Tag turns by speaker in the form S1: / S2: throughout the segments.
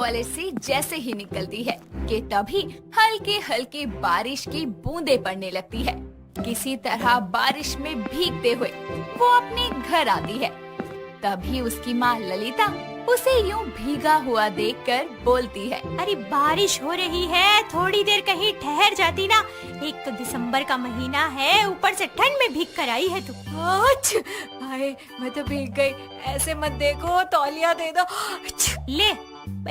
S1: College से जैसे ही निकलती है कि तभी हल्के हल्के बारिश की बूंदें पड़ने लगती है। किसी तरह बारिश में भीगते हुए वो अपने घर आती है। तभी उसकी माँ ललिता उसे यूं भीगा हुआ देखकर बोलती है,
S2: अरे बारिश हो रही है, थोड़ी देर कहीं ठहर जाती ना। एक तो दिसंबर का महीना है, ऊपर से ठंड में भीग कर आई है तू।
S3: हाय, मैं तो भीग गई। ऐसे मत देखो, तौलिया दे दो।
S2: ले,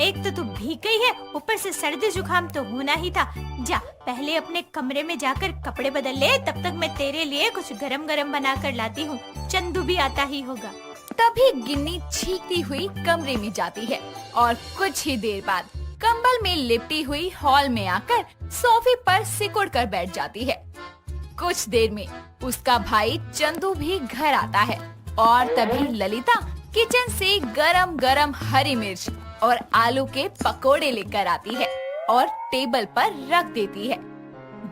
S2: एक तो तू भीग गई है, ऊपर से सर्दी जुकाम तो होना ही था। जा पहले अपने कमरे में जाकर कपड़े बदल ले, तब तक मैं तेरे लिए कुछ गरम गरम बना कर लाती हूँ। चंदू भी आता ही होगा।
S1: तभी गिन्नी चीखती हुई कमरे में जाती है और कुछ ही देर बाद कंबल में लिपटी हुई हॉल में आकर सोफे पर सिकुड़ कर बैठ जाती है। कुछ देर में उसका भाई चंदू भी घर आता है और तभी ललिता किचन से गरम गरम हरी मिर्च और आलू के पकोड़े लेकर आती है और टेबल पर रख देती है,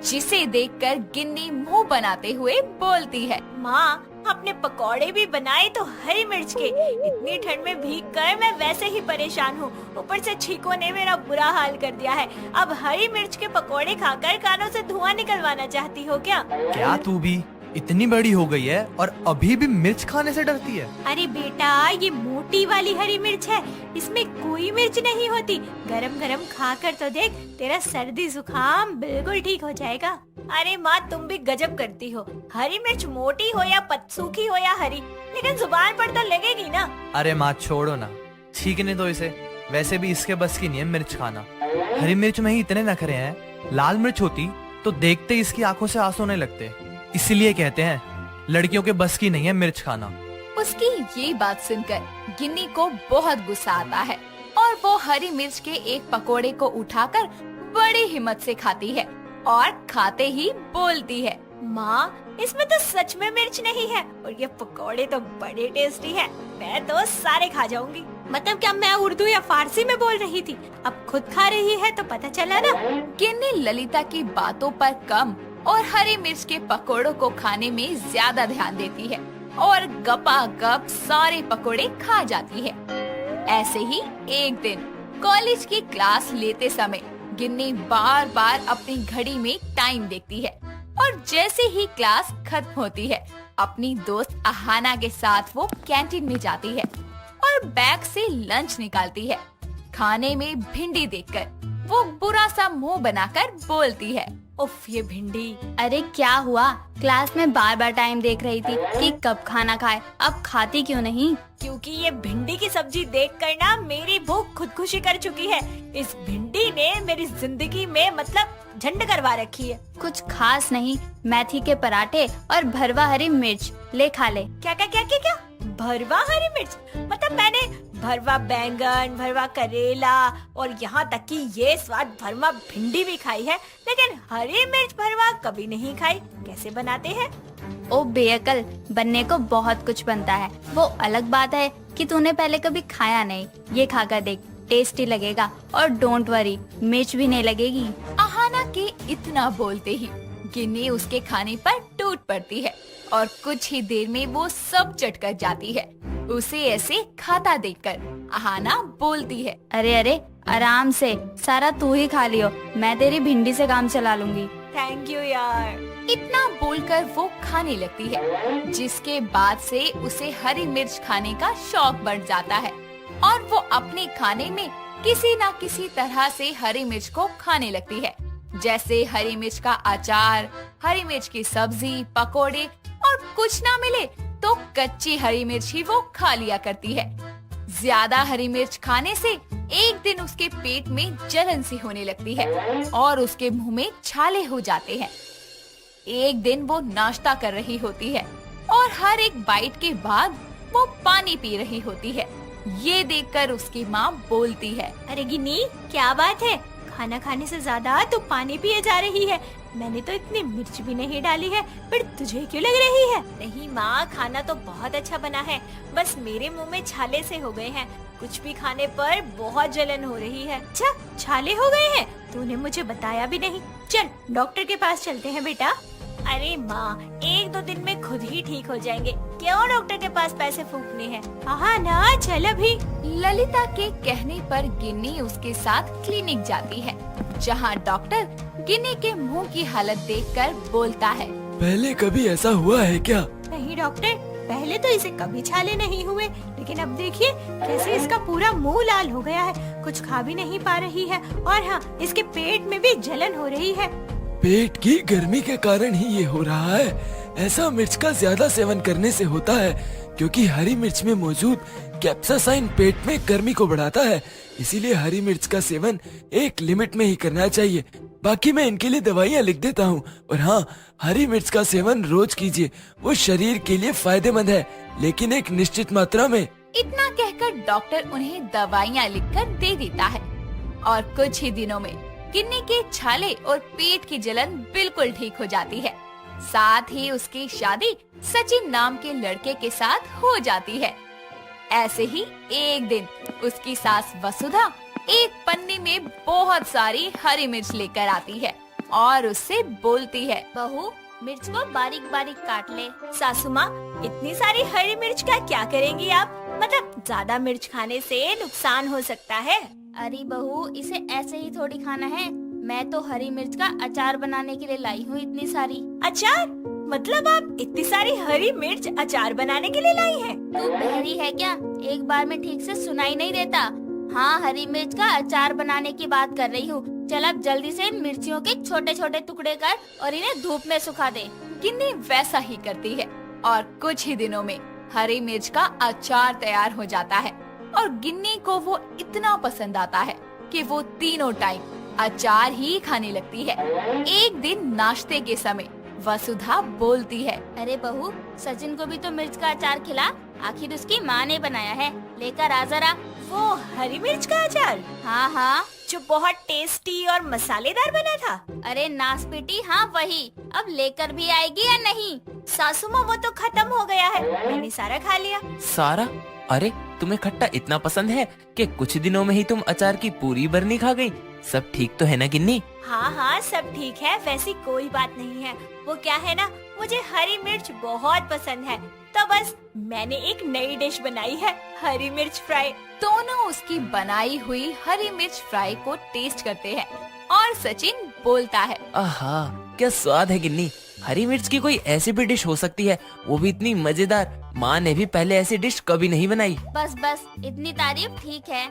S1: जिसे देखकर गिन्नी मुंह बनाते हुए बोलती है,
S2: माँ आपने पकौड़े भी बनाए तो हरी मिर्च के। इतनी ठंड में भीग कर मैं वैसे ही परेशान हूँ, ऊपर से छींकों ने मेरा बुरा हाल कर दिया है। अब हरी मिर्च के पकौड़े खाकर कानों से धुआं निकलवाना चाहती हो क्या?
S4: क्या तू भी इतनी बड़ी हो गई है और अभी भी मिर्च खाने से डरती है?
S2: अरे बेटा, ये मोटी वाली हरी मिर्च है, इसमें कोई मिर्च नहीं होती। गरम गरम खाकर तो देख, तेरा सर्दी जुकाम बिल्कुल ठीक हो जाएगा। अरे माँ, तुम भी गजब करती हो। हरी मिर्च मोटी हो या सूखी हो या हरी, लेकिन जुबान पर तो लगेगी ना।
S4: अरे माँ छोड़ो ना, छींकने दो इसे। वैसे भी इसके बस की नहीं है मिर्च खाना। हरी मिर्च में ही इतने नखरे हैं, लाल मिर्च होती तो देखते ही इसकी आंखों से आंसू आने लगते। इसीलिए कहते हैं लड़कियों के बस की नहीं है मिर्च खाना।
S1: उसकी ये बात सुनकर गिन्नी को बहुत गुस्सा आता है और वो हरी मिर्च के एक पकोड़े को उठाकर बड़ी हिम्मत से खाती है और खाते ही बोलती है,
S2: माँ इसमें तो सच में मिर्च नहीं है और ये पकोड़े तो बड़े टेस्टी हैं। मैं तो सारे खा जाऊंगी। मतलब क्या मैं उर्दू या फारसी में बोल रही थी? अब खुद खा रही है तो पता चला ना।
S1: गिन्नी ललिता की बातों पर कम और हरी मिर्च के पकोड़ों को खाने में ज्यादा ध्यान देती है और गपागप सारे पकोड़े खा जाती है। ऐसे ही एक दिन कॉलेज की क्लास लेते समय गिन्नी बार बार अपनी घड़ी में टाइम देखती है और जैसे ही क्लास खत्म होती है अपनी दोस्त अहाना के साथ वो कैंटीन में जाती है और बैग से लंच निकालती है। खाने में भिंडी देखकर वो बुरा सा मुंह बनाकर बोलती है,
S2: उफ ये भिंडी।
S5: अरे क्या हुआ? क्लास में बार बार टाइम देख रही थी कि कब खाना खाए, अब खाती क्यों नहीं?
S2: क्योंकि ये भिंडी की सब्जी देखकर ना मेरी भूख खुदकुशी कर चुकी है। इस भिंडी ने मेरी जिंदगी में मतलब झंड करवा रखी है।
S5: कुछ खास नहीं, मेथी के पराठे और भरवा हरी मिर्च ले खा ले।
S2: क्या क्या क्या क्या क्या? भरवा हरी मिर्च? मतलब मैंने भरवा बैंगन, भरवा करेला और यहाँ तक कि ये स्वाद भरवा भिंडी भी खाई है, लेकिन हरी मिर्च भरवा कभी नहीं खाई। कैसे बनाते हैं?
S5: ओ बेअकल, बनने को बहुत कुछ बनता है। वो अलग बात है कि तूने पहले कभी खाया नहीं। ये खाकर देख, टेस्टी लगेगा और डोंट वरी, मिर्च भी नहीं लगेगी।
S1: अहाना के इतना बोलते ही गिन्नी उसके खाने पर टूट पड़ती है और कुछ ही देर में वो सब चट कर जाती है। उसे ऐसे खाता देखकर अहाना बोलती है,
S5: अरे अरे आराम से, सारा तू ही खा लियो, मैं तेरी भिंडी से काम चला लूंगी।
S2: थैंक यू यार।
S1: इतना बोलकर वो खाने लगती है, जिसके बाद से उसे हरी मिर्च खाने का शौक बढ़ जाता है और वो अपने खाने में किसी न किसी तरह से हरी मिर्च को खाने लगती है, जैसे हरी मिर्च का अचार, हरी मिर्च की सब्जी, पकोड़े और कुछ ना मिले तो कच्ची हरी मिर्च ही वो खा लिया करती है। ज्यादा हरी मिर्च खाने से एक दिन उसके पेट में जलन सी होने लगती है और उसके मुंह में छाले हो जाते हैं। एक दिन वो नाश्ता कर रही होती है और हर एक बाइट के बाद वो पानी पी रही होती है। ये देखकर उसकी माँ बोलती है,
S2: अरे गिन्नी क्या बात है, खाना खाने से ज्यादा तो पानी पिए जा रही है। मैंने तो इतनी मिर्च भी नहीं डाली है, पर तुझे क्यों लग रही है? नहीं माँ, खाना तो बहुत अच्छा बना है, बस मेरे मुंह में छाले से हो गए हैं। कुछ भी खाने पर बहुत जलन हो रही है। अच्छा, छाले हो गए हैं? तूने मुझे बताया भी नहीं। चल डॉक्टर के पास चलते हैं बेटा। अरे माँ, 1-2 दिन में खुद ही ठीक हो जाएंगे, क्यों डॉक्टर के पास पैसे फूकने हैं? हाँ ना, चल अभी।
S1: ललिता के कहने पर गिन्नी उसके साथ क्लिनिक जाती है, जहाँ डॉक्टर गिन्नी के मुंह की हालत देखकर बोलता है।
S6: पहले कभी ऐसा हुआ है क्या?
S2: नहीं डॉक्टर, पहले तो इसे कभी छाले नहीं हुए, लेकिन अब देखिए कैसे इसका पूरा मुंह लाल हो गया है, कुछ खा भी नहीं पा रही है, और हाँ, इसके पेट में भी जलन हो रही है।
S6: पेट की गर्मी के कारण ही ये हो रहा है। ऐसा मिर्च का ज्यादा सेवन करने से होता है, क्योंकि हरी मिर्च में मौजूद कैप्साइसिन पेट में गर्मी को बढ़ाता है। इसीलिए हरी मिर्च का सेवन एक लिमिट में ही करना चाहिए। बाकी मैं इनके लिए दवाइयाँ लिख देता हूँ। और हाँ, हरी मिर्च का सेवन रोज कीजिए, वो शरीर के लिए फायदेमंद है, लेकिन एक निश्चित मात्रा में।
S1: इतना कहकर डॉक्टर उन्हें दवाइयाँ लिखकर दे देता है और कुछ ही दिनों में गिन्नी के छाले और पेट की जलन बिल्कुल ठीक हो जाती है। साथ ही उसकी शादी सचिन नाम के लड़के के साथ हो जाती है। ऐसे ही एक दिन उसकी सास वसुधा एक पन्नी में बहुत सारी हरी मिर्च लेकर आती है और उससे बोलती है,
S5: बहू मिर्च को बारीक बारीक काट ले।
S2: सासू माँ, इतनी सारी हरी मिर्च का क्या करेंगी आप? मतलब ज्यादा मिर्च खाने से नुकसान हो सकता है।
S5: अरे बहू, इसे ऐसे ही थोड़ी खाना है। मैं तो हरी मिर्च का अचार बनाने के लिए लाई हूँ इतनी सारी।
S2: अचार? मतलब आप इतनी सारी हरी मिर्च अचार बनाने के लिए लाई हैं?
S5: तू बहरी है क्या? एक बार में ठीक से सुनाई नहीं देता? हाँ, हरी मिर्च का अचार बनाने की बात कर रही हूँ। चल अब जल्दी से इन मिर्चियों के छोटे छोटे टुकड़े कर और इन्हें धूप में सुखा दे।
S1: गिन्नी वैसा ही करती है और कुछ ही दिनों में हरी मिर्च का अचार तैयार हो जाता है और गिन्नी को वो इतना पसंद आता है कि वो तीनों टाइम अचार ही खाने लगती है। एक दिन नाश्ते के समय वसुधा बोलती है,
S5: अरे बहू, सचिन को भी तो मिर्च का अचार खिला, आखिर उसकी माँ ने बनाया है, लेकर आ जरा।
S2: वो हरी मिर्च का अचार?
S5: हाँ हाँ,
S2: जो बहुत टेस्टी और मसालेदार बना था।
S5: अरे नासपीटी, हाँ वही। अब लेकर भी आएगी या नहीं?
S2: सासू माँ, वो तो खत्म हो गया है, मैंने सारा खा लिया।
S7: सारा? अरे तुम्हें खट्टा इतना पसंद है कि कुछ दिनों में ही तुम अचार की पूरी बरनी खा गई। सब ठीक तो है ना गिन्नी?
S2: हाँ हाँ, सब ठीक है, वैसी कोई बात नहीं है। वो क्या है ना, मुझे हरी मिर्च बहुत पसंद है, तो बस मैंने एक नई डिश बनाई है, हरी मिर्च फ्राई।
S1: दोनों उसकी बनाई हुई हरी मिर्च फ्राई को टेस्ट करते हैं और सचिन बोलता है,
S7: आहा, क्या स्वाद है गिन्नी। हरी मिर्च की कोई ऐसी भी डिश हो सकती है, वो भी इतनी मजेदार। माँ ने भी पहले ऐसी डिश कभी नहीं बनाई।
S5: बस बस, इतनी तारीफ ठीक है।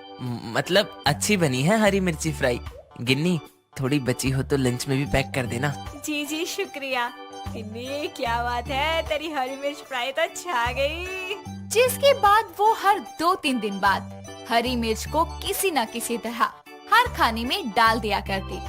S7: मतलब अच्छी बनी है हरी मिर्ची फ्राई। गिन्नी, थोड़ी बची हो तो लंच में भी पैक कर देना।
S2: जी जी, शुक्रिया। गिन्नी, क्या बात है, तेरी हरी मिर्च फ्राई तो छा गई।
S1: जिसके बाद वो हर 2-3 दिन बाद हरी मिर्च को किसी न किसी तरह हर खाने में डाल दिया करती।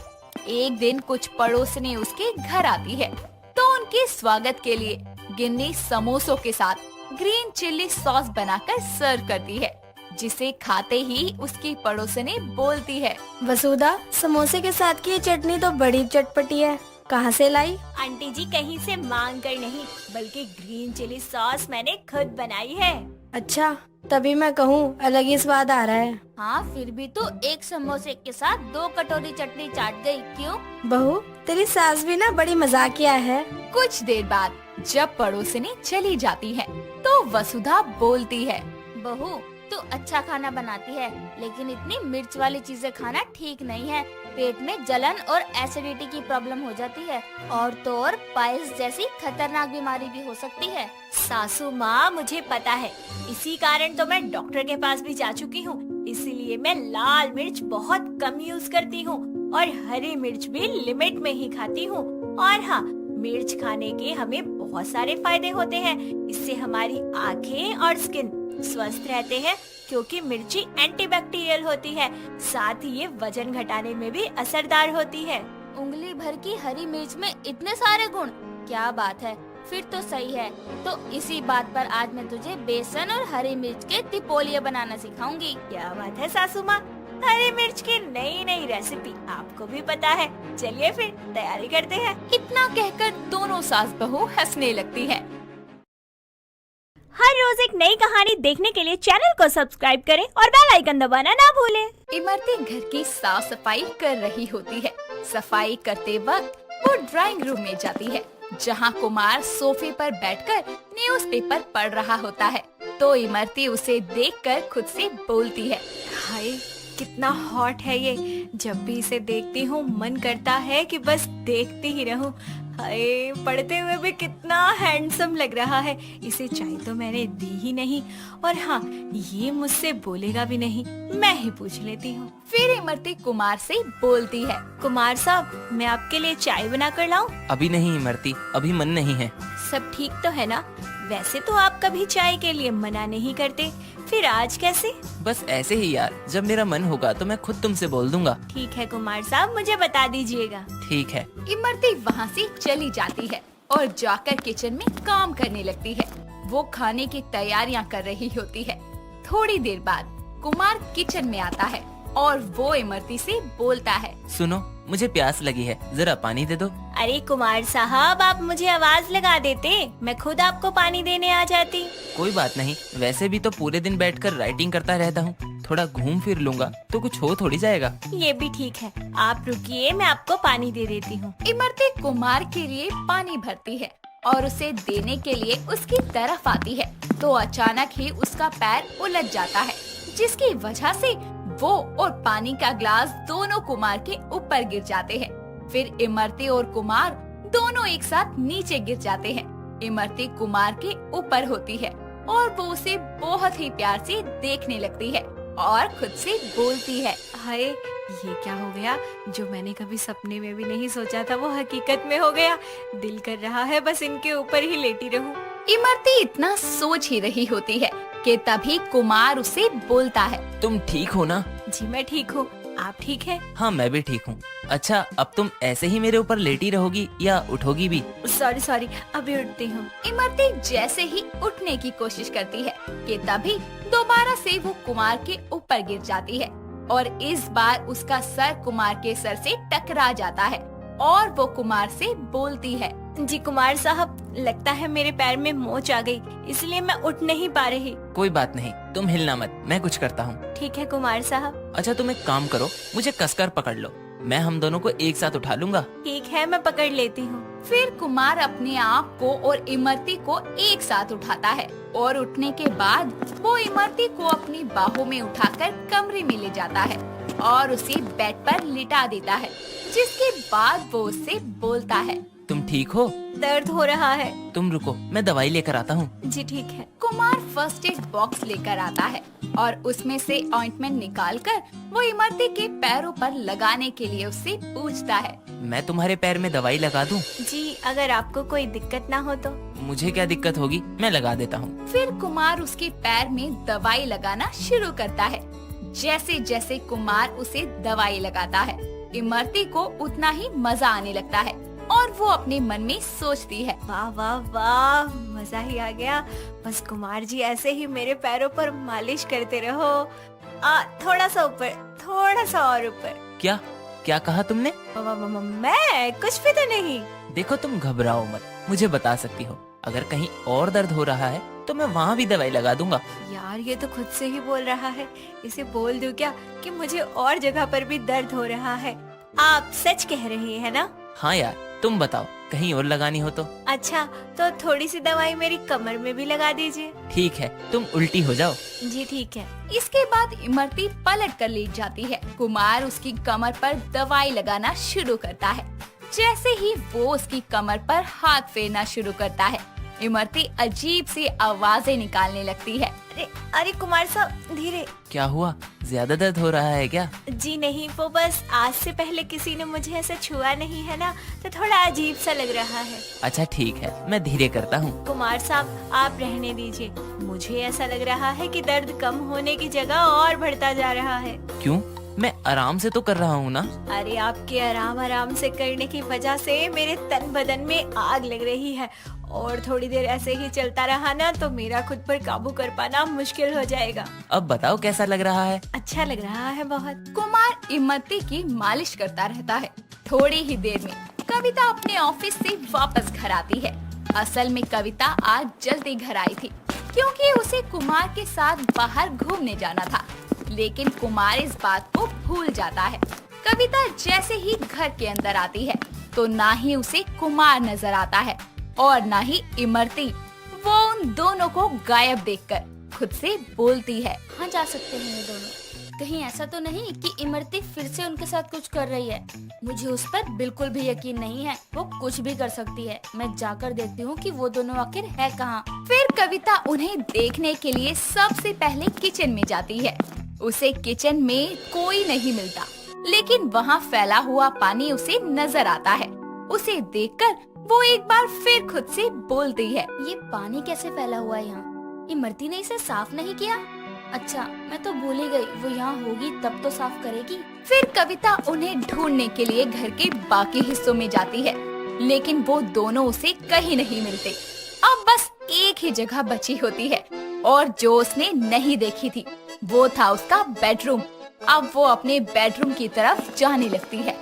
S1: एक दिन कुछ पड़ोसनी उसके घर आती है तो उनके स्वागत के लिए गिन्नी समोसों के साथ ग्रीन चिल्ली सॉस बनाकर सर्व करती है, जिसे खाते ही उसकी पड़ोसनी बोलती है,
S3: वसुधा, समोसे के साथ की ये चटनी तो बड़ी चटपटी है, कहाँ से लाई?
S2: आंटी जी, कहीं से मांग कर नहीं, बल्कि ग्रीन चिली सॉस मैंने खुद बनाई है।
S3: अच्छा, तभी मैं कहूँ अलग ही स्वाद आ रहा है।
S5: हाँ, फिर भी तो एक समोसे के साथ 2 कटोरी चटनी चाट गई, क्यों?
S3: बहू, तेरी सास भी ना बड़ी मजाकिया है।
S1: कुछ देर बाद जब पड़ोसनी चली जाती है तो वसुधा बोलती है,
S5: बहू, तू अच्छा खाना बनाती है, लेकिन इतनी मिर्च वाली चीजें खाना ठीक नहीं है। पेट में जलन और एसिडिटी की प्रॉब्लम हो जाती है, और तो और पाइल्स जैसी खतरनाक बीमारी भी हो सकती है।
S2: सासू माँ, मुझे पता है, इसी कारण तो मैं डॉक्टर के पास भी जा चुकी हूँ। इसीलिए मैं लाल मिर्च बहुत कम यूज करती हूँ और हरी मिर्च भी लिमिट में ही खाती हूँ। और हाँ, मिर्च खाने के हमें बहुत सारे फायदे होते हैं। इससे हमारी आँखें और स्किन स्वस्थ रहते हैं, क्योंकि मिर्ची एंटीबैक्टीरियल होती है। साथ ही ये वजन घटाने में भी असरदार होती है।
S5: उंगली भर की हरी मिर्च में इतने सारे गुण, क्या बात है, फिर तो सही है। तो इसी बात पर आज मैं तुझे बेसन और हरी मिर्च के तिपोलिये बनाना सिखाऊंगी।
S2: क्या बात है सासू माँ, हरी मिर्च की नई नई रेसिपी आपको भी पता है। चलिए फिर तैयारी करते हैं।
S1: इतना कहकर दोनों सास बहू हंसने लगती है।
S2: हर रोज एक नई कहानी देखने के लिए चैनल को सब्सक्राइब करें और बेल आइकन दबाना ना भूलें।
S1: इमरती घर की साफ सफाई कर रही होती है। सफाई करते वक्त वो ड्राइंग रूम में जाती है, जहाँ कुमार सोफे पर बैठकर न्यूज़पेपर पढ़ रहा होता है। तो इमरती उसे देखकर खुद से बोलती है,
S2: हाय कितना हॉट है ये। जब भी इसे देखती हूँ मन करता है कि बस देखती ही रहूं। हाय पढ़ते हुए भी कितना हैंडसम लग रहा है। इसे चाय तो मैंने दी ही नहीं, और हाँ ये मुझसे बोलेगा भी नहीं, मैं ही पूछ लेती हूँ।
S1: फिर इमरती कुमार से बोलती है,
S2: कुमार साहब मैं आपके लिए चाय बना कर लाऊं?
S7: अभी नहीं इमरती, अभी मन नहीं है।
S2: सब ठीक तो है ना? वैसे तो आप कभी चाय के लिए मना नहीं करते, फिर आज कैसे?
S7: बस ऐसे ही यार, जब मेरा मन होगा तो मैं खुद तुमसे बोल दूंगा।
S2: ठीक है कुमार साहब, मुझे बता दीजिएगा।
S7: ठीक है।
S1: इमरती वहाँ से चली जाती है और जाकर किचन में काम करने लगती है। वो खाने की तैयारियां कर रही होती है। थोड़ी देर बाद कुमार किचन में आता है और वो इमरती से बोलता है,
S7: सुनो, मुझे प्यास लगी है, जरा पानी दे दो।
S2: अरे कुमार साहब आप मुझे आवाज लगा देते, मैं खुद आपको पानी देने आ जाती।
S7: कोई बात नहीं, वैसे भी तो पूरे दिन बैठकर राइटिंग करता रहता हूँ, थोड़ा घूम फिर लूंगा तो कुछ हो थोड़ी जाएगा।
S2: ये भी ठीक है, आप रुकिए मैं आपको पानी दे देती हूँ।
S1: इमरती कुमार के लिए पानी भरती है और उसे देने के लिए उसकी तरफ आती है तो अचानक ही उसका पैर उलझ जाता है, जिसकी वजह से वो और पानी का ग्लास दोनों कुमार के ऊपर गिर जाते हैं। फिर इमरती और कुमार दोनों एक साथ नीचे गिर जाते हैं। इमरती कुमार के ऊपर होती है और वो उसे बहुत ही प्यार से देखने लगती है और खुद से बोलती है,
S2: हाय ये क्या हो गया? जो मैंने कभी सपने में भी नहीं सोचा था वो हकीकत में हो गया। दिल कर रहा है बस इनके ऊपर ही लेटी रहूं।
S1: इमरती इतना सोच ही रही होती है कि तभी कुमार उसे बोलता है,
S7: तुम ठीक हो ना?
S2: जी मैं ठीक हूँ, आप ठीक है?
S7: हाँ मैं भी ठीक हूँ। अच्छा अब तुम ऐसे ही मेरे ऊपर लेटी रहोगी या उठोगी भी?
S2: सॉरी सॉरी अभी उठती हूँ।
S1: इमरती जैसे ही उठने की कोशिश करती है कि तभी दोबारा से वो कुमार के ऊपर गिर जाती है और इस बार उसका सर कुमार के सर से टकरा जाता है और वो कुमार से बोलती है,
S2: जी कुमार साहब लगता है मेरे पैर में मोच आ गई, इसलिए मैं उठ नहीं पा रही।
S7: कोई बात नहीं, तुम हिलना मत, मैं कुछ करता हूँ।
S2: ठीक है कुमार साहब।
S7: अच्छा तुम एक काम करो, मुझे कसकर पकड़ लो, मैं हम दोनों को एक साथ उठा लूंगा।
S2: ठीक है मैं पकड़ लेती हूँ।
S1: फिर कुमार अपने आप को और इमरती को एक साथ उठाता है और उठने के बाद वो इमरती को अपनी बाहों में उठाकर कमरे में ले जाता है और उसे बेड पर लिटा देता है, जिसके बाद वो उससे बोलता है,
S7: तुम ठीक हो?
S2: दर्द हो रहा है।
S7: तुम रुको, मैं दवाई लेकर आता हूँ।
S2: जी ठीक है।
S1: कुमार फर्स्ट एड बॉक्स लेकर आता है और उसमें से ऑइंटमेंट निकालकर वो इमरती के पैरों पर लगाने के लिए उससे पूछता है,
S7: मैं तुम्हारे पैर में दवाई लगा दूँ?
S2: जी अगर आपको कोई दिक्कत ना हो तो।
S7: मुझे क्या दिक्कत होगी, मैं लगा देता हूँ।
S1: फिर कुमार उसके पैर में दवाई लगाना शुरू करता है। जैसे जैसे कुमार उसे दवाई लगाता है, इमरती को उतना ही मजा आने लगता है और वो अपने मन में सोचती है,
S2: वाह वाह वाह मजा ही आ गया। बस कुमार जी ऐसे ही मेरे पैरों पर मालिश करते रहो। थोड़ा सा ऊपर, थोड़ा सा और ऊपर।
S7: क्या क्या कहा तुमने?
S2: मैं कुछ भी तो नहीं।
S7: देखो तुम घबराओ मत, मुझे बता सकती हो, अगर कहीं और दर्द हो रहा है तो मैं वहाँ भी दवाई लगा दूंगा।
S2: यार ये तो खुद से ही बोल रहा है, इसे बोल दूं क्या कि मुझे और जगह पर भी दर्द हो रहा है? आप सच कह रहे हैं ना?
S7: हाँ यार, तुम बताओ कहीं और लगानी हो तो।
S2: अच्छा तो थोड़ी सी दवाई मेरी कमर में भी लगा दीजिए।
S7: ठीक है, तुम उल्टी हो जाओ।
S2: जी ठीक है।
S1: इसके बाद इमरती पलट कर लेट जाती है। कुमार उसकी कमर पर दवाई लगाना शुरू करता है। जैसे ही वो उसकी कमर पर हाथ फेरना शुरू करता है, इमरती अजीब सी आवाजें निकालने लगती है।
S2: अरे अरे कुमार साहब धीरे।
S7: क्या हुआ, ज्यादा दर्द हो रहा है क्या?
S2: जी नहीं, वो बस आज से पहले किसी ने मुझे ऐसे छुआ नहीं है ना, तो थोड़ा अजीब सा लग रहा है।
S7: अच्छा ठीक है, मैं धीरे करता हूँ।
S2: कुमार साहब आप रहने दीजिए, मुझे ऐसा लग रहा है कि दर्द कम होने की जगह और बढ़ता जा रहा है।
S7: क्यों, मैं आराम से तो कर रहा हूँ ना।
S2: अरे आपके आराम से करने की वजह से मेरे तन बदन में आग लग रही है और थोड़ी देर ऐसे ही चलता रहा ना तो मेरा खुद पर काबू कर पाना मुश्किल हो जाएगा।
S7: अब बताओ कैसा लग रहा है?
S2: अच्छा लग रहा है बहुत।
S1: कुमार इमरती की मालिश करता रहता है। थोड़ी ही देर में कविता अपने ऑफिस से वापस घर आती है। असल में कविता आज जल्दी घर आई थी क्योंकि उसे कुमार के साथ बाहर घूमने जाना था, लेकिन कुमार इस बात को भूल जाता है। कविता जैसे ही घर के अंदर आती है तो ना ही उसे कुमार नजर आता है और ना ही इमरती। वो उन दोनों को गायब देखकर खुद से बोलती है,
S5: कहाँ जा सकते हैं ये दोनों? कहीं ऐसा तो नहीं कि इमरती फिर से उनके साथ कुछ कर रही है? मुझे उस पर बिल्कुल भी यकीन नहीं है, वो कुछ भी कर सकती है। मैं जाकर देखती हूँ कि वो दोनों आखिर है कहाँ।
S1: फिर कविता उन्हें देखने के लिए सबसे पहले किचन में जाती है। उसे किचन में कोई नहीं मिलता, लेकिन वहाँ फैला हुआ पानी उसे नजर आता है। उसे देखकर वो एक बार फिर खुद से बोलती है,
S5: ये पानी कैसे फैला हुआ है यहाँ? इमरती ने इसे साफ नहीं किया? अच्छा, मैं तो भूल ही गई, वो यहाँ होगी तब तो साफ करेगी।
S1: फिर कविता उन्हें ढूंढने के लिए घर के बाकी हिस्सों में जाती है, लेकिन वो दोनों उसे कहीं नहीं मिलते। अब बस एक ही जगह बची होती है और जो उसने नहीं देखी थी वो था उसका बेडरूम। अब वो अपने बेडरूम की तरफ जाने लगती है।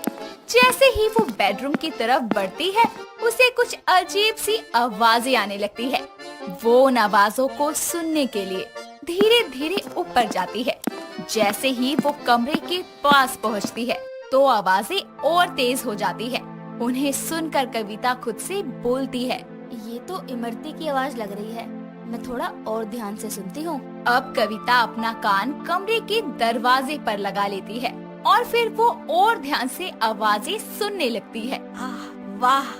S1: जैसे ही वो बेडरूम की तरफ बढ़ती है, उसे कुछ अजीब सी आवाजें आने लगती है। वो उन आवाजों को सुनने के लिए धीरे धीरे ऊपर जाती है। जैसे ही वो कमरे के पास पहुंचती है, तो आवाजें और तेज हो जाती है। उन्हें सुनकर कविता खुद से बोलती है,
S5: ये तो इमरती की आवाज लग रही है, मैं थोड़ा और ध्यान से सुनती हूँ।
S1: अब कविता अपना कान कमरे के दरवाजे पर लगा लेती है और फिर वो और ध्यान से आवाजें सुनने लगती है।
S2: वाह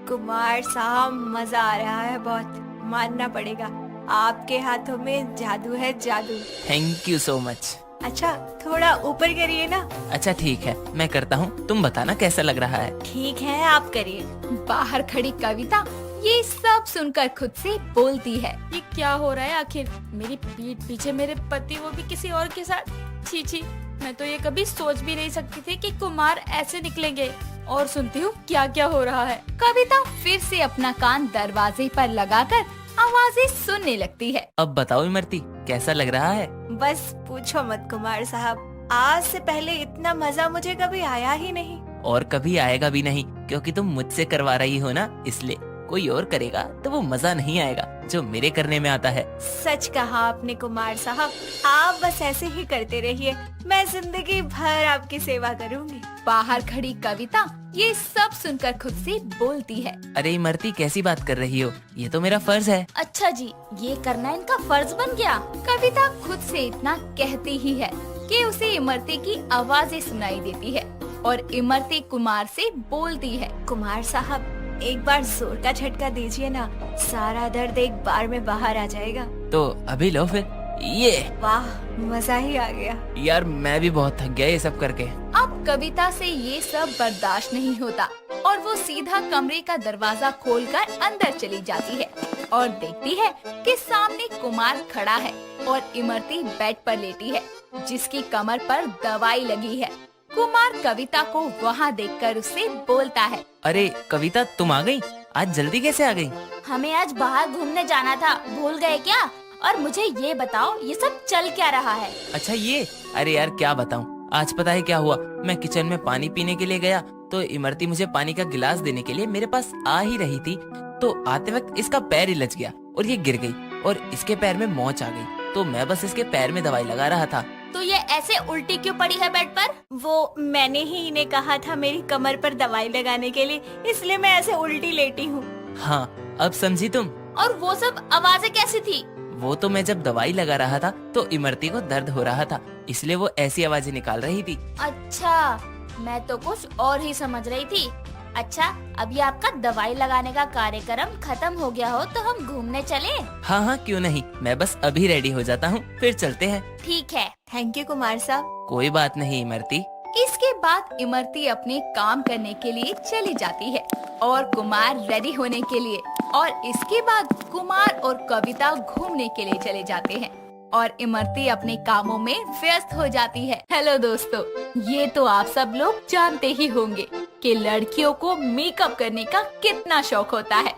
S2: कुमार साहब, मजा आ रहा है बहुत, मानना पड़ेगा आपके हाथों में जादू है, जादू।
S7: Thank you so much.
S2: अच्छा थोड़ा ऊपर करिए ना।
S7: अच्छा ठीक है, मैं करता हूँ, तुम बताना कैसा लग रहा है।
S2: ठीक है, आप करिए।
S1: बाहर खड़ी कविता ये सब सुनकर खुद से बोलती है,
S3: ये क्या हो रहा है आखिर? मेरी पीठ पीछे मेरे पति, वो भी किसी और के साथ। छी छी, मैं तो ये कभी सोच भी नहीं सकती थी कि कुमार ऐसे निकलेंगे। और सुनती हूँ क्या क्या हो रहा है।
S1: कविता फिर से अपना कान दरवाजे पर लगाकर आवाजें सुनने लगती है।
S7: अब बताओ इमरती, कैसा लग रहा है?
S2: बस पूछो मत कुमार साहब, आज से पहले इतना मजा मुझे कभी आया ही नहीं।
S7: और कभी आएगा भी नहीं, क्योंकि तुम मुझसे करवा रही हो ना, इसलिए। कोई और करेगा तो वो मजा नहीं आएगा जो मेरे करने में आता है।
S2: सच कहा आपने कुमार साहब, आप बस ऐसे ही करते रहिए, मैं जिंदगी भर आपकी सेवा करूंगी।
S1: बाहर खड़ी कविता ये सब सुनकर खुद से बोलती है,
S7: अरे इमरती, कैसी बात कर रही हो? ये तो मेरा फर्ज है।
S5: अच्छा जी, ये करना इनका फर्ज बन गया।
S1: कविता खुद से इतना कहती ही है कि उसे इमरती की आवाजें सुनाई देती है और इमरती कुमार से बोलती है,
S2: कुमार साहब एक बार जोर का झटका दीजिए ना, सारा दर्द एक बार में बाहर आ जाएगा।
S7: तो अभी लो फिर। ये
S2: वाह, मजा ही आ गया।
S7: यार मैं भी बहुत थक गया ये सब करके।
S1: अब कविता से ये सब बर्दाश्त नहीं होता और वो सीधा कमरे का दरवाजा खोलकर अंदर चली जाती है और देखती है कि सामने कुमार खड़ा है और इमरती बेड पर लेटी है, जिसकी कमर पर दवाई लगी है। कुमार कविता को वहाँ देखकर उससे बोलता है,
S7: अरे कविता, तुम आ गई? आज जल्दी कैसे आ गई?
S5: हमें आज बाहर घूमने जाना था, भूल गए क्या? और मुझे ये बताओ, ये सब चल क्या रहा है?
S7: अच्छा ये, अरे यार क्या बताऊं, आज पता है क्या हुआ? मैं किचन में पानी पीने के लिए गया तो इमरती मुझे पानी का गिलास देने के लिए मेरे पास आ ही रही थी, तो आते वक्त इसका पैर ही लच गया और ये गिर गई और इसके पैर में मोच आ गई, तो मैं बस इसके पैर में दवाई लगा रहा था।
S5: तो ये ऐसे उल्टी क्यों पड़ी है बेड पर?
S2: वो मैंने ही इन्हें कहा था मेरी कमर पर दवाई लगाने के लिए, इसलिए मैं ऐसे उल्टी लेटी हूँ।
S7: हाँ, अब समझी तुम?
S5: और वो सब आवाजें कैसी थी?
S7: वो तो मैं जब दवाई लगा रहा था तो इमरती को दर्द हो रहा था, इसलिए वो ऐसी आवाजें निकाल रही थी।
S5: अच्छा, मैं तो कुछ और ही समझ रही थी। अच्छा, अभी आपका दवाई लगाने का कार्यक्रम खत्म हो गया हो तो हम घूमने चले?
S7: हाँ हाँ, क्यों नहीं, मैं बस अभी रेडी हो जाता हूँ, फिर चलते हैं।
S5: ठीक है।
S2: थैंक यू कुमार साहब।
S7: कोई बात नहीं इमरती।
S1: इसके बाद इमरती अपने काम करने के लिए चली जाती है और कुमार रेडी होने के लिए, और इसके बाद कुमार और कविता घूमने के लिए चले जाते हैं और इमरती अपने कामों में व्यस्त हो जाती है। हेलो दोस्तों, ये तो आप सब लोग जानते ही होंगे कि लड़कियों को मेकअप करने का कितना शौक होता है।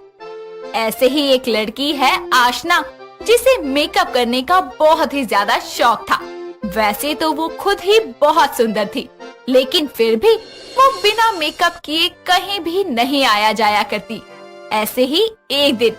S1: ऐसे ही एक लड़की है आशना, जिसे मेकअप करने का बहुत ही ज्यादा शौक था। वैसे तो वो खुद ही बहुत सुंदर थी, लेकिन फिर भी वो बिना मेकअप किए कहीं भी नहीं आया जाया करती। ऐसे ही एक दिन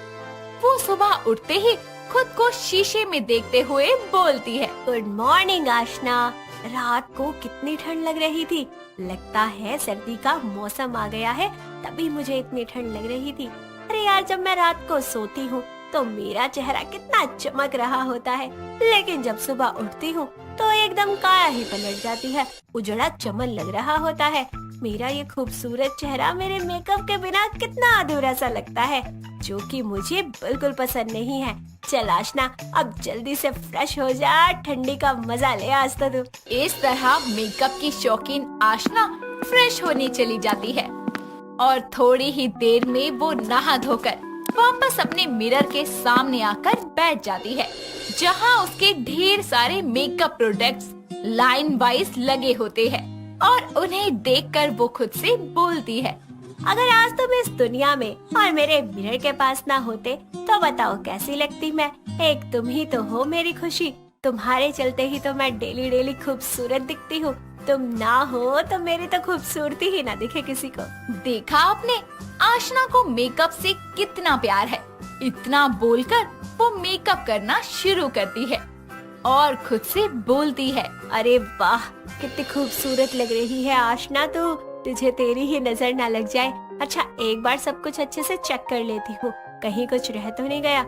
S1: वो सुबह उठते ही खुद को शीशे में देखते हुए बोलती है,
S2: गुड मॉर्निंग आशना, रात को कितनी ठंड लग रही थी। लगता है सर्दी का मौसम आ गया है, तभी मुझे इतनी ठंड लग रही थी। अरे यार, जब मैं रात को सोती हूँ तो मेरा चेहरा कितना चमक रहा होता है, लेकिन जब सुबह उठती हूँ तो एकदम काया ही पलट जाती है, उजड़ा चमन लग रहा होता है। मेरा ये खूबसूरत चेहरा मेरे मेकअप के बिना कितना अधूरा सा लगता है, जो कि मुझे बिल्कुल पसंद नहीं है। चल आशना, अब जल्दी से फ्रेश हो जा, ठंडी का मजा ले आज तो तू।
S1: इस तरह मेकअप की शौकीन आशना फ्रेश होने चली जाती है और थोड़ी ही देर में वो नहा धोकर वापस अपने मिरर के सामने आकर बैठ जाती है, जहां उसके ढेर सारे मेकअप प्रोडक्ट्स लाइन वाइज लगे होते हैं और उन्हें देखकर वो खुद से बोलती है,
S2: अगर आज तुम इस दुनिया में और मेरे मिरर के पास ना होते तो बताओ कैसी लगती मैं। एक तुम ही तो हो मेरी खुशी, तुम्हारे चलते ही तो मैं डेली डेली खूबसूरत दिखती हूँ। तुम ना हो तो मेरी तो खूबसूरती ही ना दिखे किसी को।
S1: देखा आपने, आशना को मेकअप से कितना प्यार है। इतना बोलकर वो मेकअप करना शुरू करती है और खुद से बोलती है,
S2: अरे वाह, कितनी खूबसूरत लग रही है आशना तू, तुझे तेरी ही नजर ना लग जाए। अच्छा, एक बार सब कुछ अच्छे से चेक कर लेती हूँ, कहीं कुछ रह तो नहीं गया।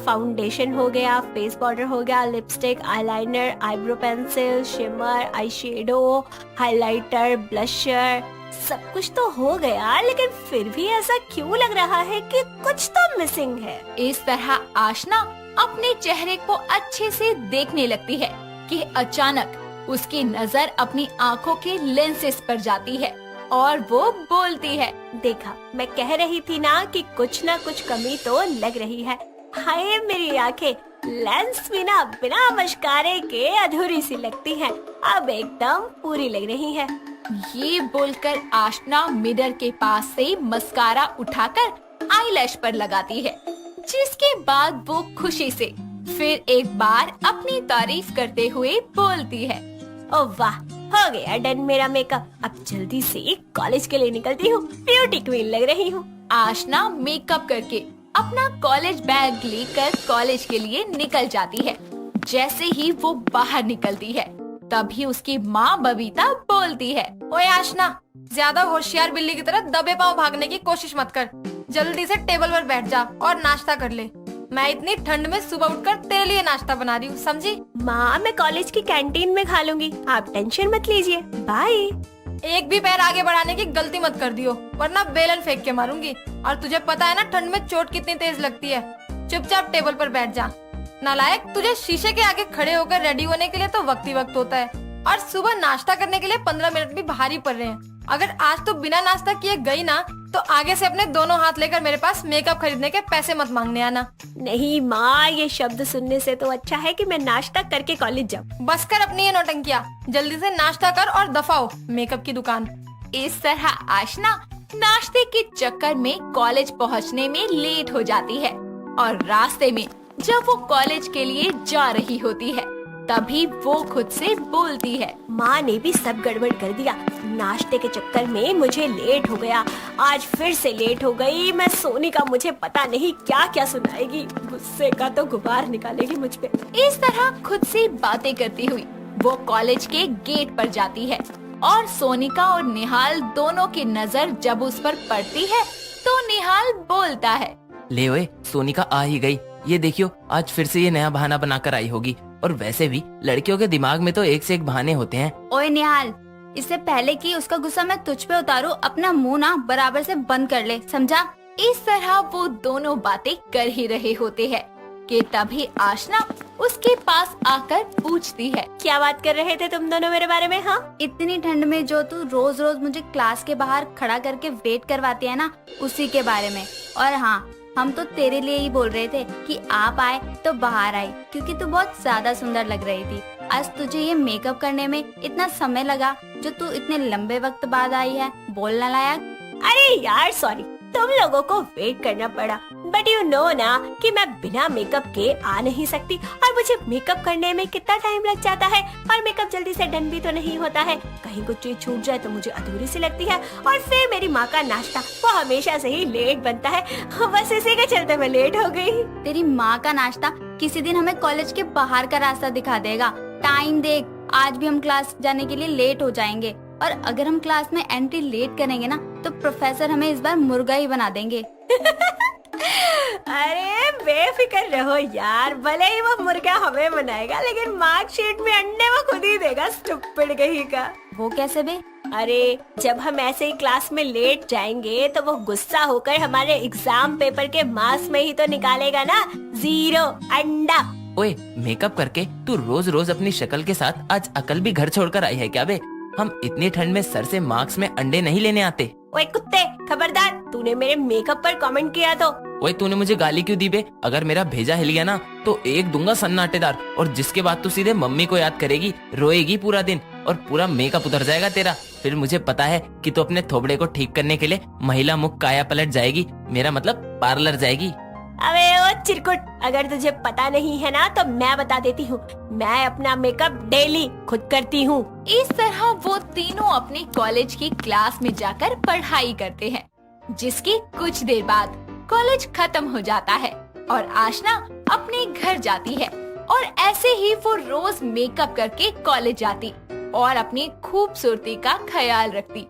S2: फाउंडेशन हो गया, फेस पाउडर हो गया, lipstick, eyeliner, eyebrow pencil, shimmer, eye shadow, highlighter, blusher, सब कुछ तो हो गया, लेकिन फिर भी ऐसा क्यों लग रहा है कि कुछ तो मिसिंग है।
S1: इस तरह आशना अपने चेहरे को अच्छे से देखने लगती है कि अचानक उसकी नजर अपनी आंखों के लेंसेस पर जाती है और वो बोलती है,
S2: देखा, मैं कह रही थी ना कि कुछ ना कुछ कमी तो लग रही है। हाय मेरी आंखें, लेंस बिना बिना मस्कारे के अधूरी सी लगती हैं, अब एकदम पूरी लग रही है।
S1: ये बोलकर आशना मिरर के पास से मस्कारा उठाकर आईलैश पर लगाती है, जिसके बाद वो खुशी से फिर एक बार अपनी तारीफ करते हुए बोलती है,
S2: ओ वाह, हो गया डन मेरा मेकअप, अब जल्दी से कॉलेज के लिए निकलती हूँ, ब्यूटी क्वीन लग रही हूँ।
S1: आशना मेकअप करके अपना कॉलेज बैग लेकर कॉलेज के लिए निकल जाती है। जैसे ही वो बाहर निकलती है, तभी उसकी माँ बबीता बोलती है,
S3: ओए आशना, ज्यादा होशियार बिल्ली की तरह दबे पांव भागने की कोशिश मत कर, जल्दी से टेबल पर बैठ जा और नाश्ता कर ले। मैं इतनी ठंड में सुबह उठकर तेरे लिए नाश्ता बना रही हूँ, समझी?
S2: माँ, मैं कॉलेज की कैंटीन में खा लूंगी, आप टेंशन मत लीजिए, बाय।
S3: एक भी पैर आगे बढ़ाने की गलती मत कर दियो, वरना बेलन फेंक के मारूंगी। और तुझे पता है ना ठंड में चोट कितनी तेज लगती है। चुपचाप टेबल पर बैठ जा। नालायक, तुझे शीशे के आगे खड़े होकर रेडी होने के लिए तो वक्त ही वक्त होता है, और सुबह नाश्ता करने के लिए 15 मिनट भी भारी पड़ रहे हैं। अगर आज तो बिना नाश्ता किए गई ना, तो आगे से अपने दोनों हाथ लेकर मेरे पास मेकअप खरीदने के पैसे मत मांगने आना।
S2: नहीं माँ, ये शब्द सुनने से तो अच्छा है कि मैं नाश्ता करके कॉलेज जाऊँ।
S3: बस कर अपनी ये नौटंकियाँ, जल्दी से नाश्ता कर और दफा हो मेकअप की दुकान।
S1: इस तरह आशना नाश्ते के चक्कर में कॉलेज पहुंचने में लेट हो जाती है और रास्ते में जब वो कॉलेज के लिए जा रही होती है, तभी वो खुद से बोलती है,
S2: माँ ने भी सब गड़बड़ कर दिया, नाश्ते के चक्कर में मुझे लेट हो गया, आज फिर से लेट हो गई। मैं सोनी का मुझे पता नहीं क्या क्या सुनाएगी, गुस्से का तो गुबार निकालेगी मुझ पे।
S1: इस तरह खुद से बातें करती हुई वो कॉलेज के गेट पर जाती है और सोनिका और निहाल दोनों की नजर जब उस पर पड़ती है तो निहाल बोलता है,
S7: ले ओए, सोनिका आ ही गई। ये देखियो, आज फिर से ये नया बहाना बनाकर आई होगी। और वैसे भी लड़कियों के दिमाग में तो एक से एक बहाने होते हैं।
S5: ओए निहाल, इससे पहले कि उसका गुस्सा मैं तुझ पे उतारूं, अपना मुंह ना बराबर से बंद कर ले, समझा?
S1: इस तरह वो दोनों बातें कर ही रहे होते हैं कि तभी आशना उसके पास आकर पूछती है,
S2: क्या बात कर रहे थे तुम दोनों मेरे बारे में? हाँ,
S5: इतनी ठंड में जो तू रोज रोज मुझे क्लास के बाहर खड़ा करके वेट करवाती है ना, उसी के बारे में। और हाँ, हम तो तेरे लिए ही बोल रहे थे कि आप आए तो बाहर आई, क्योंकि तू बहुत ज्यादा सुंदर लग रही थी। आज तुझे ये मेकअप करने में इतना समय लगा, जो तू इतने लंबे वक्त बाद आई है, बोलना लायक।
S2: अरे यार सॉरी, तुम लोगों को वेट करना पड़ा, बट यू नो ना कि मैं बिना मेकअप के आ नहीं सकती, और मुझे मेकअप करने में कितना टाइम लग जाता है, और मेकअप जल्दी से डन भी तो नहीं होता है, कहीं कुछ चीज छूट जाए तो मुझे अधूरी सी लगती है। और फिर मेरी माँ का नाश्ता वो हमेशा से ही लेट बनता है, बस इसी के चलते मैं लेट हो गई।
S5: तेरी माँ का नाश्ता किसी दिन हमें कॉलेज के बाहर का रास्ता दिखा देगा। टाइम देख, आज भी हम क्लास जाने के लिए लेट हो जाएंगे और अगर हम क्लास में एंट्री लेट करेंगे ना तो प्रोफेसर हमें इस बार मुर्गा ही बना देंगे।
S2: अरे बेफिक्र रहो यार, भले ही वो मुर्गा हमें बनाएगा लेकिन मार्कशीट में अंडे वो खुद ही देगा, स्टूपिड कहीं का।
S5: वो कैसे बे?
S2: अरे जब हम ऐसे ही क्लास में लेट जाएंगे तो वो गुस्सा होकर हमारे एग्जाम पेपर के मार्क्स में ही तो निकालेगा ना 0 अंडा।
S7: ओए मेकअप करके तू रोज रोज अपनी शक्ल के साथ आज अकल भी घर छोड़कर आई है क्या बे? हम इतनी ठंड में सर से मार्क्स में अंडे नहीं लेने आते।
S2: ओए कुत्ते, खबरदार, तूने मेरे मेकअप पर कमेंट किया तो।
S7: ओए तूने मुझे गाली क्यों दी बे? अगर मेरा भेजा हिल गया ना तो एक दूंगा सन्नाटेदार, और जिसके बाद तू सीधे मम्मी को याद करेगी, रोएगी पूरा दिन और पूरा मेकअप उतर जाएगा तेरा। फिर मुझे पता है कि तू अपने थोबड़े को ठीक करने के लिए महिला मुख काया पलट जाएगी, मेरा मतलब पार्लर जाएगी।
S2: अबे ओ चिरकुट, अगर तुझे पता नहीं है ना तो मैं बता देती हूँ, मैं अपना मेकअप डेली खुद करती हूँ।
S1: इस तरह वो तीनों अपने कॉलेज की क्लास में जाकर पढ़ाई करते हैं, जिसके कुछ देर बाद कॉलेज खत्म हो जाता है और आशना अपने घर जाती है और ऐसे ही वो रोज मेकअप करके कॉलेज जाती और अपनी खूबसूरती का ख्याल रखती।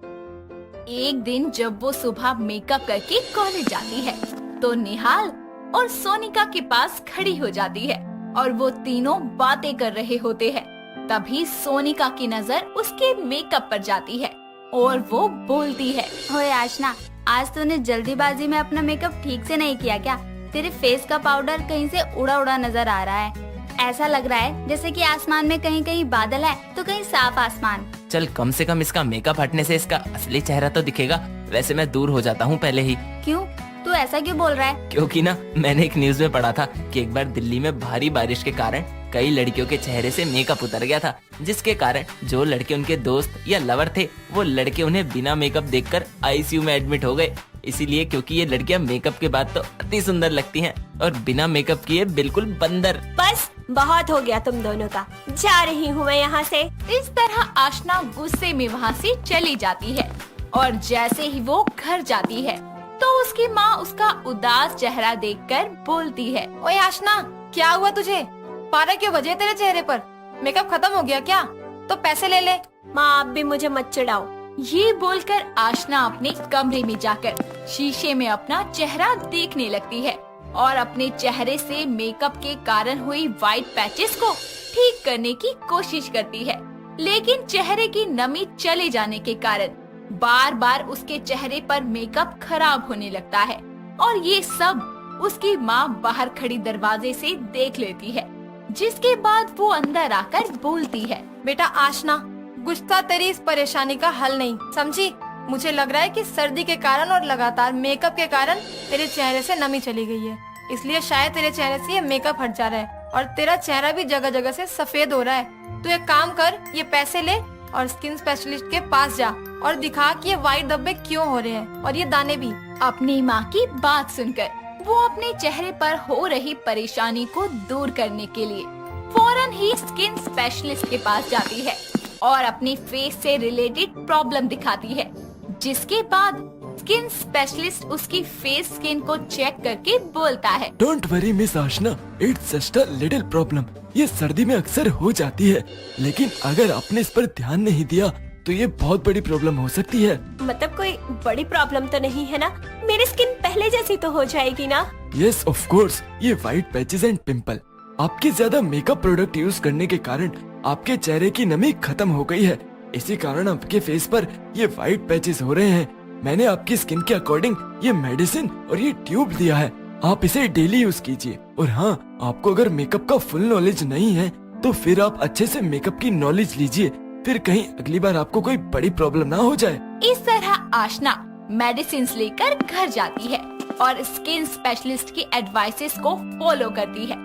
S1: एक दिन जब वो सुबह मेकअप करके कॉलेज जाती है तो निहाल और सोनिका के पास खड़ी हो जाती है और वो तीनों बातें कर रहे होते हैं। तभी सोनिका की नजर उसके मेकअप पर जाती है और वो बोलती है,
S5: ओए आशना, आज तूने जल्दीबाजी में अपना मेकअप ठीक से नहीं किया क्या? तेरे फेस का पाउडर कहीं से उड़ा उड़ा नजर आ रहा है। ऐसा लग रहा है जैसे कि आसमान में कहीं कहीं बादल है तो कहीं साफ आसमान।
S7: चल कम से कम इसका मेकअप हटने से इसका असली चेहरा तो दिखेगा। वैसे मैं दूर हो जाता हूँ पहले ही।
S5: क्यों? तू ऐसा क्यों बोल रहा है?
S7: क्योंकि ना मैंने एक न्यूज में पढ़ा था कि एक बार दिल्ली में भारी बारिश के कारण कई लड़कियों के चेहरे से मेकअप उतर गया था, जिसके कारण जो लड़के उनके दोस्त या लवर थे वो लड़के उन्हें बिना मेकअप देखकर आईसीयू में एडमिट हो गए। इसीलिए क्योंकि ये लड़कियां मेकअप के बाद तो अति सुंदर लगती हैं और बिना मेकअप किए बिल्कुल बंदर।
S2: बस बहुत हो गया तुम दोनों का, जा रही हूँ मैं यहाँ से।
S1: इस तरह आशना गुस्से में वहाँ से चली जाती है और जैसे ही वो घर जाती है तो उसकी माँ उसका उदास चेहरा देखकर बोलती है,
S3: ओए आशना, क्या हुआ तुझे? पारा क्यों बजे तेरे चेहरे पर? मेकअप खत्म हो गया क्या? तो पैसे ले ले।
S2: माँ आप भी मुझे मत चिढ़ाओ।
S1: ये बोलकर आशना अपने कमरे में जाकर शीशे में अपना चेहरा देखने लगती है और अपने चेहरे से मेकअप के कारण हुई व्हाइट पैचेस को ठीक करने की कोशिश करती है, लेकिन चेहरे की नमी चले जाने के कारण बार बार उसके चेहरे पर मेकअप खराब होने लगता है और ये सब उसकी माँ बाहर खड़ी दरवाजे से देख लेती है, जिसके बाद वो अंदर आकर बोलती है,
S3: बेटा आशना, गुस्सा तेरी इस परेशानी का हल नहीं, समझी? मुझे लग रहा है कि सर्दी के कारण और लगातार मेकअप के कारण तेरे चेहरे से नमी चली गई है, इसलिए शायद तेरे चेहरे से ये मेकअप हट जा रहा है और तेरा चेहरा भी जगह जगह से सफेद हो रहा है। तू एक काम कर, ये पैसे ले और स्किन स्पेशलिस्ट के पास जा और दिखा कि ये व्हाइट धब्बे क्यों हो रहे हैं और ये दाने भी।
S1: अपनी माँ की बात सुनकर वो अपने चेहरे पर हो रही परेशानी को दूर करने के लिए फौरन ही स्किन स्पेशलिस्ट के पास जाती है और अपनी फेस से रिलेटेड प्रॉब्लम दिखाती है, जिसके बाद स्किन स्पेशलिस्ट उसकी फेस स्किन को चेक करके बोलता है,
S6: don't worry miss Aashna, it's just a little problem. ये सर्दी में अक्सर हो जाती है, लेकिन अगर आपने इस पर ध्यान नहीं दिया तो ये बहुत बड़ी प्रॉब्लम हो सकती है।
S2: मतलब कोई बड़ी प्रॉब्लम तो नहीं है ना? मेरी स्किन पहले जैसी तो हो जाएगी ना?
S6: यस ऑफ कोर्स, ये व्हाइट पैचेस एंड पिंपल आपके ज्यादा मेकअप प्रोडक्ट यूज करने के कारण आपके चेहरे की नमी खत्म हो गई है, इसी कारण आपके फेस पर ये व्हाइट पैचेस हो रहे हैं। मैंने आपकी स्किन के अकॉर्डिंग ये मेडिसिन और ये ट्यूब दिया है, आप इसे डेली यूज कीजिए। और हाँ, आपको अगर मेकअप का फुल नॉलेज नहीं है तो फिर आप अच्छे से मेकअप की नॉलेज लीजिए, फिर कहीं अगली बार आपको कोई बड़ी प्रॉब्लम ना हो जाए।
S1: इस तरह आशना मेडिसिन लेकर घर जाती है और स्किन स्पेशलिस्ट की एडवाइसेस को फॉलो करती है।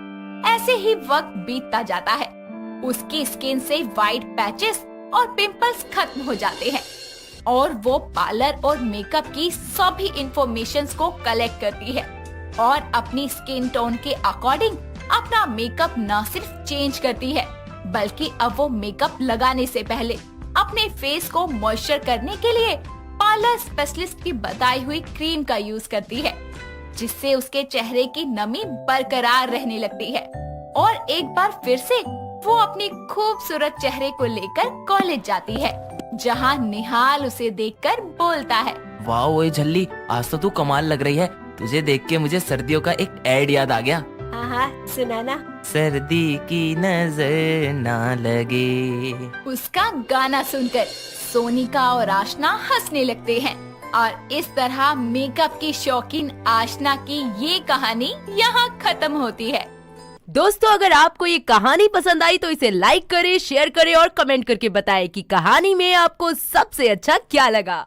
S1: ऐसे ही वक्त बीतता जाता है, उसकी स्किन से व्हाइट पैचेस और पिंपल्स खत्म हो जाते हैं और वो पार्लर और मेकअप की सभी इंफॉर्मेशंस को कलेक्ट करती है और अपनी स्किन टोन के अकॉर्डिंग अपना मेकअप न सिर्फ चेंज करती है, बल्कि अब वो मेकअप लगाने से पहले अपने फेस को मॉइस्चर करने के लिए पार्लर स्पेशलिस्ट की बताई हुई क्रीम का यूज करती है, जिससे उसके चेहरे की नमी बरकरार रहने लगती है और एक बार फिर से वो अपने खूबसूरत चेहरे को लेकर कॉलेज जाती है, जहाँ निहाल उसे देखकर बोलता है,
S7: वाह ओए झल्ली, आज तो तू कमाल लग रही है। तुझे देख के मुझे सर्दियों का एक ऐड याद आ गया।
S2: हाँ हाँ सुनाना।
S7: सर्दी की नजर ना लगे।
S1: उसका गाना सुनकर सोनिका और आशना हंसने लगते हैं और इस तरह मेकअप की शौकीन आशना की ये कहानी यहाँ खत्म होती है।
S8: दोस्तों, अगर आपको ये कहानी पसंद आई तो इसे लाइक करें, शेयर करें और कमेंट करके बताएं कि कहानी में आपको सबसे अच्छा क्या लगा।